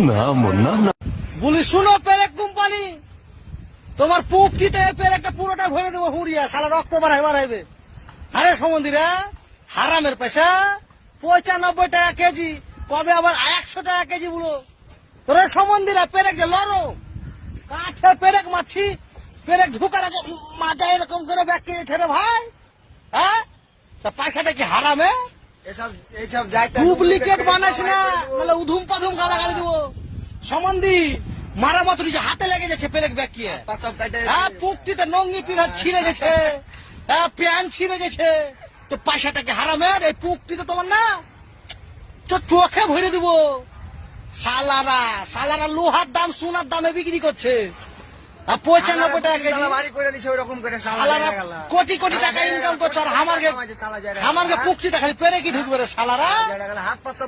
না মুন্না না। বলি শুনো পেরেক কোম্পানি, তোমার পুক্তিতে পেরেকটা পুরোটা ভরে দেবো হুড়িয়া, সালা রক্ত বাড়াইবে। আরে সমন্দিরা হারামের পয়সা, 95 টাকা কেজি, কবে আবার 100 টাকা কেজি বলো। তোরা সমন্দিরা পেরেক যে লড়ো, কাঠে পেরেক মারছি, পেরেক ঢুকার আগে মাজা এরকম করে ব্যাগ কেছে রে ভাই। হ্যাঁ তা পয়সাটা কি হারামে? এইসব যাইতে ডুপ্লিকেট বানাস না, নাহলে উধুম পাধুম গালাগালি দেবো। সম্বন্ধি মারা মাতুরি যে হাতে লেগে যাচ্ছে পেরেক ব্যাকিয়ে, সব কাটে হ্যাঁ পুক্তিতে নঙ্গি পিড়া ছিঁড়ে গেছে, হ্যাঁ প্যান্ট ছিঁড়ে গেছে, তো পয়সাটাকে হারামের এই পুক্তিতে তোমার না তো চোখে ভরে দিব। সালারা লোহার দাম সোনার দামে বিক্রি করছে, আর 95 টাকা কেজি। বাড়ি করে নিছে ওরকম করে সালারা কোটি কোটি টাকা ইনকাম করছে, আর আমারকে পুক্তিতে খালি পেরে কি ঢুকবে রে সালারা। হাত পা